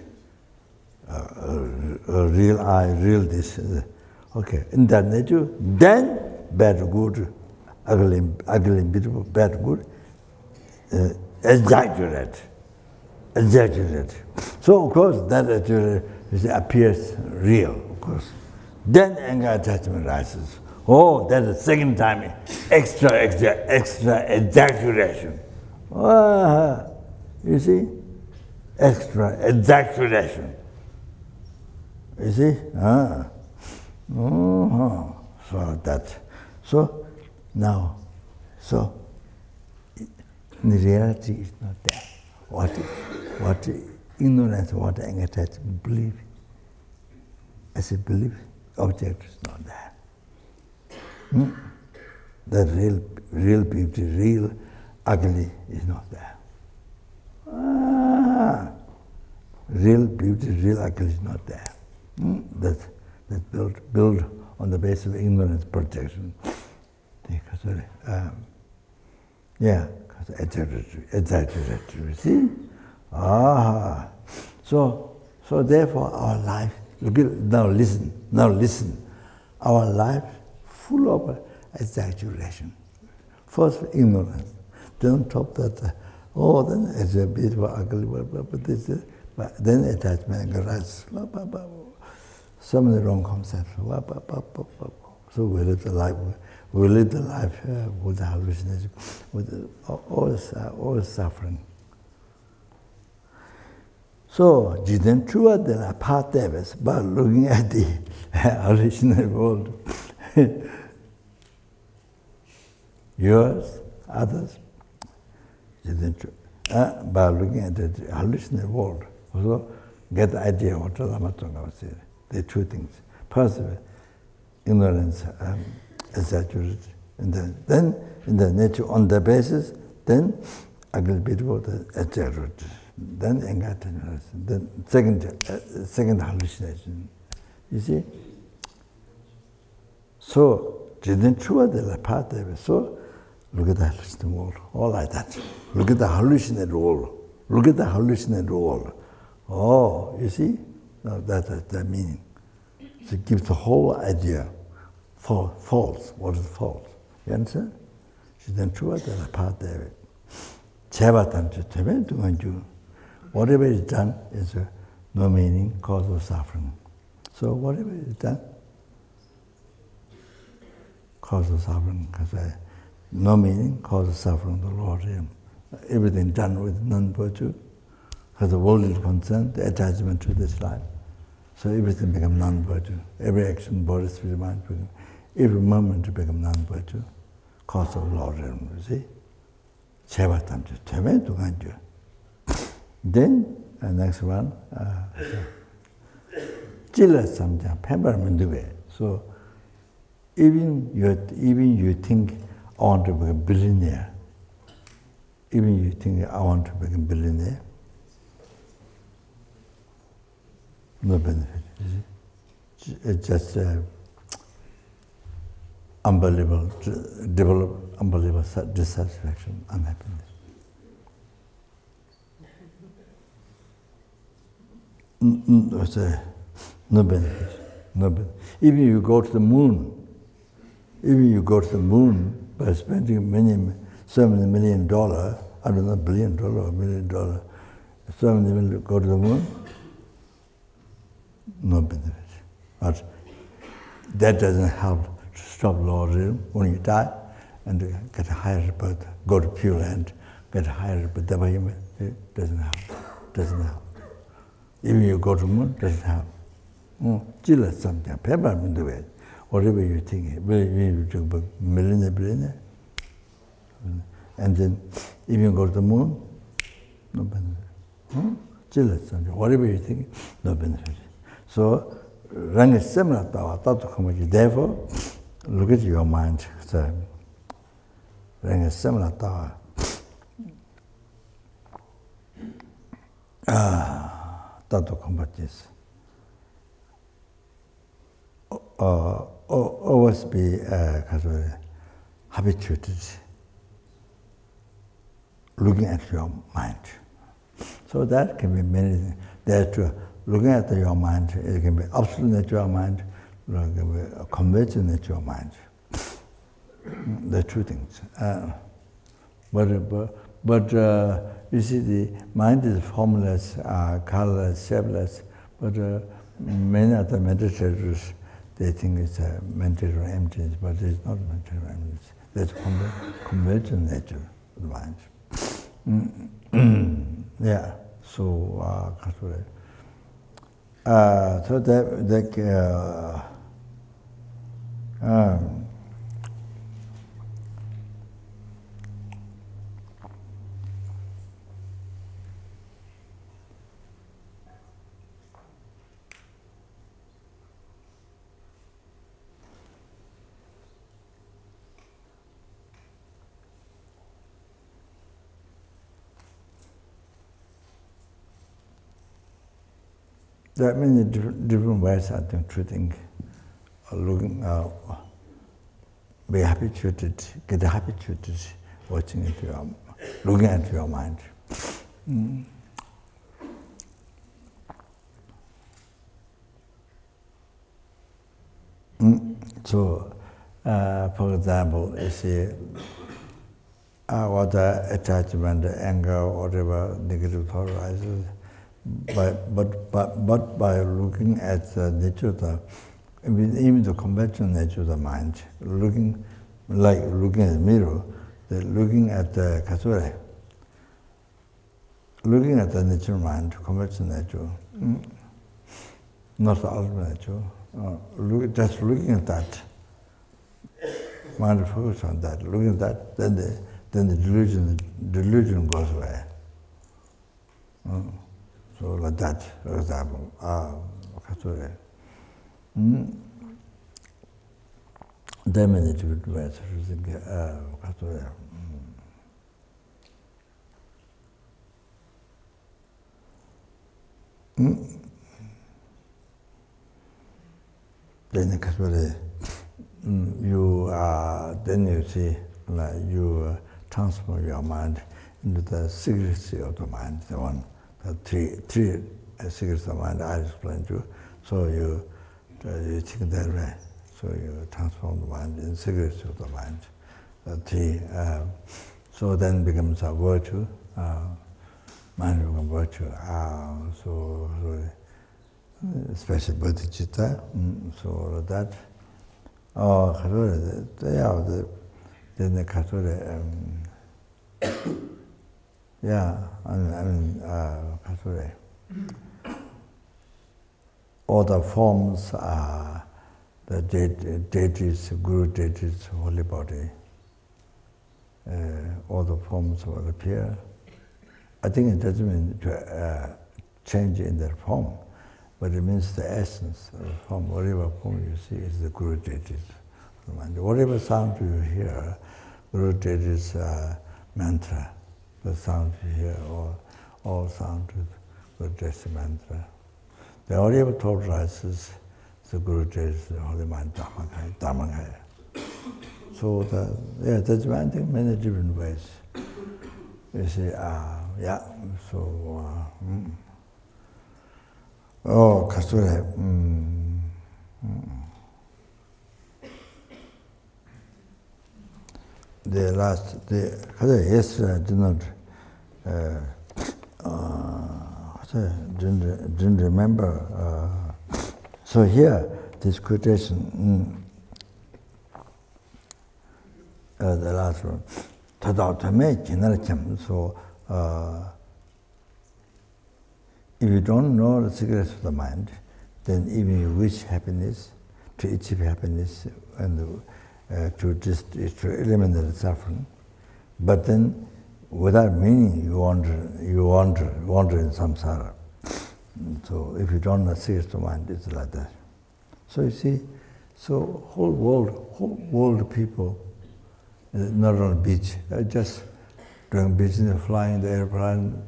Real I, real this. Okay, in that nature, then bad, good, ugly, beautiful, bad, good, exaggerate. So of course that appears real, of course. Then anger attachment rises. That's the second time, extra exaggeration. You see? Extra exaggeration. You see? So that. So now, the reality is not there. What ignorance, what anger attachment, belief, as a belief, object is not there. The real beauty, real ugly is not there. Real beauty, real ugly is not there. That's built on the basis of ignorance projection. Yeah, exaggeration, you see? Ah, so therefore our life, now listen, our life full of exaggeration. First ignorance, then top that, then it's a bit ugly, but then attachment arises. So many wrong concepts. So we live the life with the hallucination, with all suffering. So, jiten chua de la pateves, by looking at the hallucinate world. Yours, others, by looking at the hallucinate world. Also, get the idea of what Lama Tsongkapa said. The two things. First, ignorance, exaggeration, and then in the nature, on the basis, then aggregated, exaggeration. Then enlightenment. Then second hallucination. You see? So, jiten chua de la pateves. So, look at the hallucinate world, all like that. Look at the hallucinate world. Look at the hallucinate world. Oh, you see? No, that's the meaning. So it gives the whole idea. False. What is false? You understand? Then chua de la pateves. Whatever is done is no meaning, cause of suffering. So whatever is done, cause of suffering, because no meaning, cause of suffering, the Lord. Everything done with non-virtue, because the world is concerned, the attachment to this life. So everything becomes non-virtue. Every action, body, spirit, mind, every moment becomes non-virtue, cause of Lord. You see? Then, next one, so even you think I want to become a billionaire, even you think I want to become a billionaire, no benefit. It's just unbelievable, develop unbelievable dissatisfaction, unhappiness. No benefit. Even you go to the moon, by spending so many $1 million, I don't know, $1 billion or $1 million, so many million go to the moon, no benefit. But that doesn't help to stop lordism when you die and get a higher birth, go to Pure Land, get a higher birth, it doesn't help. Even you go to the moon, doesn't help. Whatever you think, you think about millionaire, and then if you go to the moon, no benefit. Whatever you think, no benefit. So, rang is similar to therefore, look at your mind. So, rang is similar to Tato combatis. Always be habituated, looking at your mind. So that can be many things. That looking at your mind, it can be absolute natural mind, it can be a convergent natural mind. The two things. But you see, the mind is formless, colorless, shapeless, but many other meditators, they think it's a mental emptiness, but it's not mental emptiness. That's convergent nature of the mind. Yeah, so so there are many different ways I think treating, looking, be habituated, get habituated, watching into your, looking at your mind. So, for example, you see, what attachment, anger, whatever negative thought arises, but by looking at the nature of the, even the conventional nature of the mind, looking at the mirror, looking at the kasure, looking at the natural mind, conventional nature, not the ultimate nature. Just looking at that, mind focus on that, looking at that, then the delusion goes away. So like that, for example, kasure. There are many different ways of using kasure. Then kasure, then you see, like you transform your mind into the secrecy of the mind, the one, the three secrets of the mind I explained to you. So you think that way. So you transform the mind in secrecy of the mind. So then becomes a virtue. Mind becomes virtue. So especially bodhicitta. So that. Kasure, then the kasure. Kasure. All the forms are the deities, guru deities, holy body. All the forms will appear. I think it doesn't mean to change in their form, but it means the essence of the form. Whatever form you see is the guru deities. Whatever sound you hear, guru deities mantra. The sound you hear, all sound is guru deities mantra. The whatever thought rises, the guru deities, the holy mind, Dharmakaya. So there's one thing, many different ways. You see, kasure. Yesterday I did not, didn't remember. So here, this quotation, the last one, so if you don't know the secrets of the mind, then even you wish happiness, to achieve happiness and to eliminate the suffering, but then without meaning you wander in samsara. So if you don't know the secrets of the mind, it's like that. So you see, so whole world of people, not on the beach, just doing business, flying the airplane,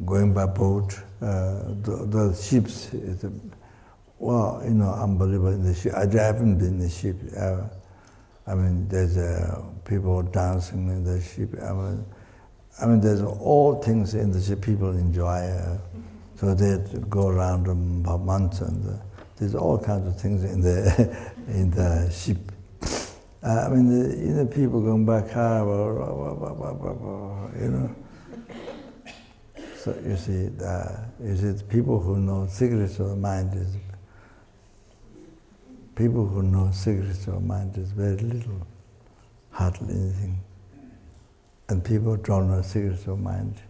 going by boat, the ships, unbelievable in the ship. I haven't been in the ship. There's people dancing in the ship. There's all things in the ship people enjoy. So they go around for months, and there's all kinds of things in the ship. People going by car, So you see, the people who know secrets of the mind is very little, hardly anything. And people don't know secrets of mind.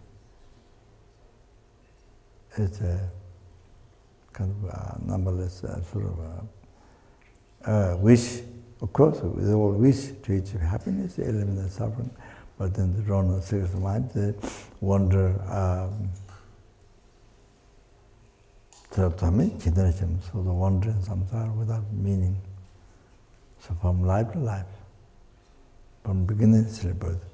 It's a kind of numberless sort of wish. Of course, they all wish to achieve happiness, eliminate suffering, but then they don't know secrets of mind. They wonder. So the wander in samsara without meaning. So from life to life, from beginning to birth,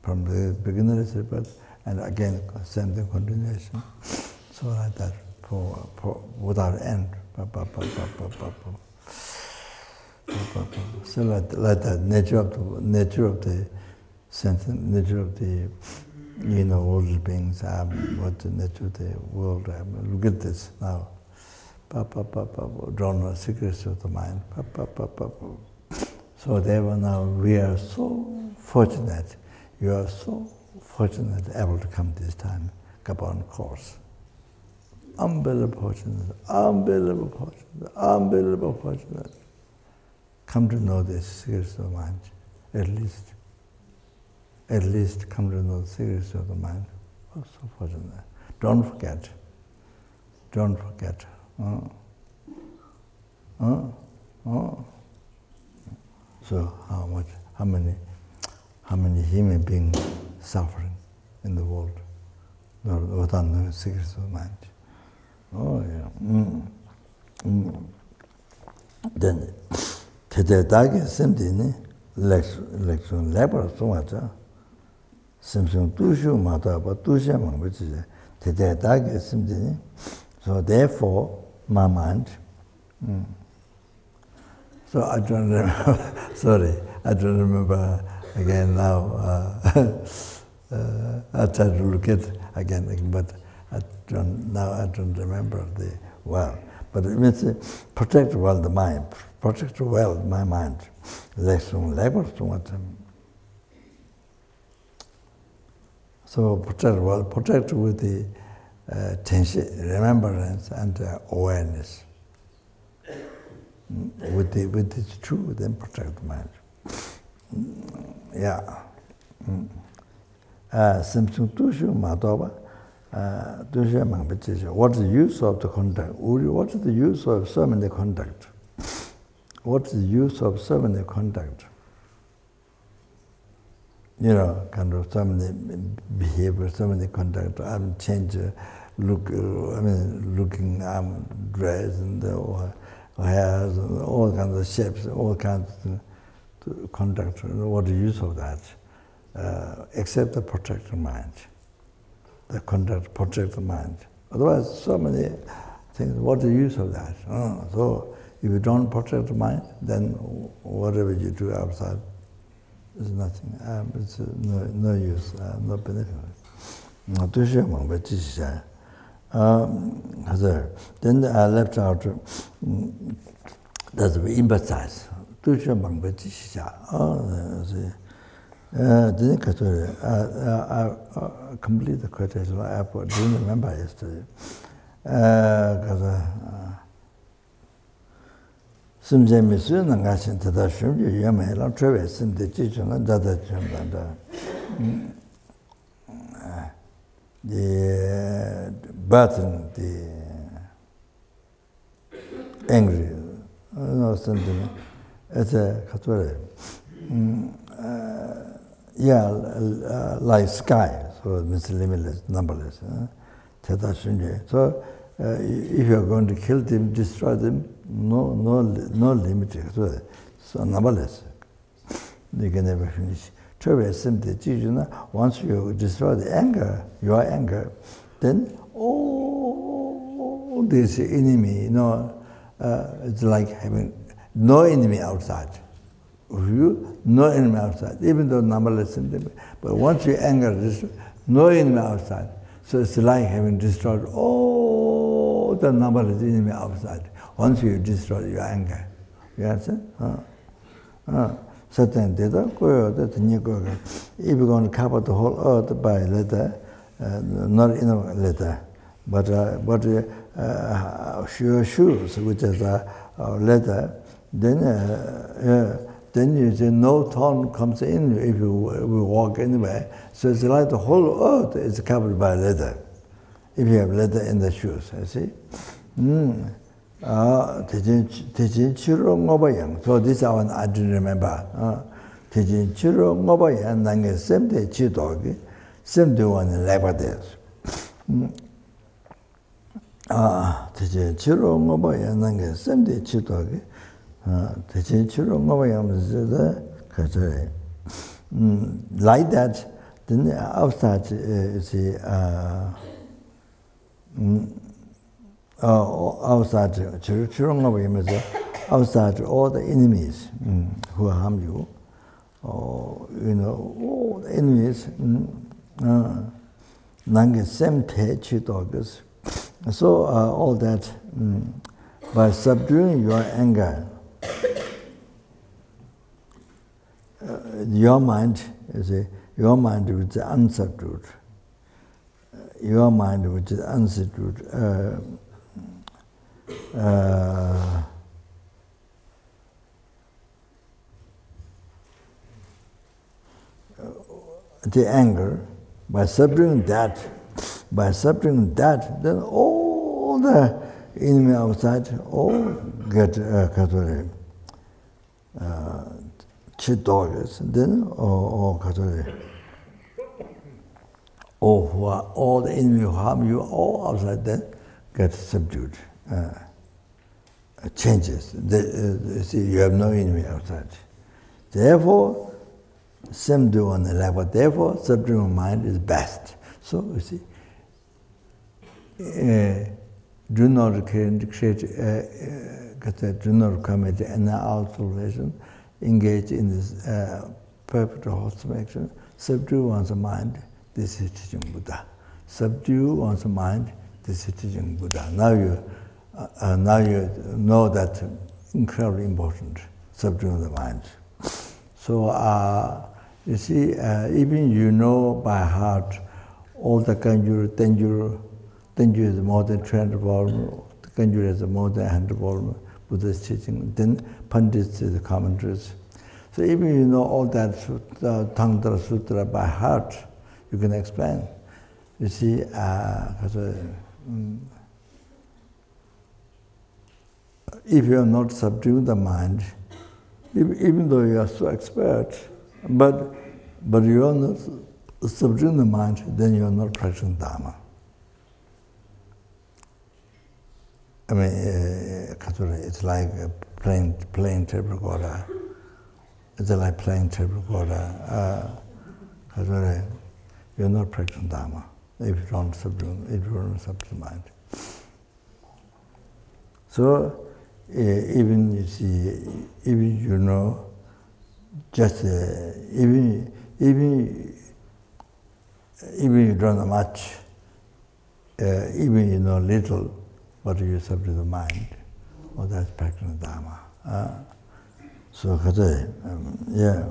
from the beginning to birth, and again same thing continuation. So like that, for without end. So like that nature of the nature of the, world beings, what the nature of the world. Look at this now. Drawn the secrets of the mind. So therefore now we are so fortunate. You are so fortunate able to come this time, Gabon course. Unbelievable fortunate, unbelievable fortunate, unbelievable fortunate. Come to know the secrets of the mind, at least. At least come to know the secrets of the mind. Oh, so fortunate. Don't forget. Don't forget. So how many human beings suffering in the world without knowing the secrets of the mind? Oh yeah. Then today dagi simdini election labor so much. Simpson tushu mata ba tusha mangbeji. Today dagi simdini. So therefore my mind. So I don't remember. Sorry, I don't remember again now. I try to look at again, but I don't remember the well. But it means protect well the mind, protect well my mind. So protect with the tension, remembrance and awareness. With its truth, then protect the mind. Yeah. Simpson tushu madoba. What's the use of the conduct? What is the use of serving the conduct? What's the use of serving the conduct? Kind of some of the behavior, some of the conduct. Change looking, dress and hairs, and all kinds of shapes, all kinds of conduct. What the use of that? Except the protect the mind. The conduct protect the mind. Otherwise, so many things. What the use of that? So if you don't protect the mind, then whatever you do outside is nothing. It's no use, no benefit. Then I left out. That's we emphasize. Didn't I complete the quotation I didn't remember yesterday. Simjemi Suna Gashin Tada Shimju Yamela Travis in the teaching and Dada the button, the angry, something. It's a like sky, so it's limitless, numberless. So if you are going to kill them, destroy them, no limit. So numberless. You can never finish. Once you destroy the anger, your anger, then all this enemy, it's like having no enemy outside. You, no enemy outside, even though numberless enemy. But once you anger, no enemy outside. So it's like having destroyed all the numberless enemy outside. Once you destroy your anger. You understand? Certain data, if you're going to cover the whole earth by letter, not in a letter, but shoes, which is a letter, then you say no tone comes in if you walk anywhere. So it's like the whole earth is covered by leather. If you have leather in the shoes, you see. So this one I didn't remember. Same day one in Labor Days. Like that, then outside outside all the enemies who harm you, or all the enemies, nange semte chitogas. So all that, by subduing your anger, your mind is your mind which is unsubdued. Your mind which is unsubdued. The anger, by subduing that, then all the enemy outside all get chitogas, then all the enemy who harm you, all outside then get subdued, changes. See, you have no enemy outside. Therefore, same do on the level. Therefore, subduing mind is best. So you see, do not commit any alteration, engage in this perfect wholesome action. Subdue one's mind. This is teaching Buddha. Subdue one's mind. This is teaching Buddha. Now you know that incredibly important. Subduing the mind. So you see, even you know by heart all the kanjur, tenjur is more than 300 volume, the kanjur is more than 100 volume, Buddha's teaching, then Pandits is the commentaries. So even you know all that Tantra Sutra by heart, you can explain. You see, if you are not subduing the mind, even though you are so expert, but you are not subduing the mind, then you are not practicing Dharma. I mean, it's like playing tape recorder. It's like playing tape recorder. You're not practicing Dharma if you don't subdue the mind. So, even you see, even you know, just even you don't know much, even you know little, but you subdue the mind. Well, that's practicing Dharma. So, yeah.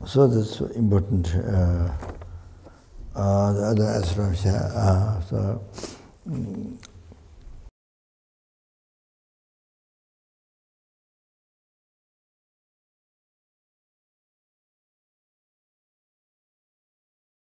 So that's important. The other aspects here.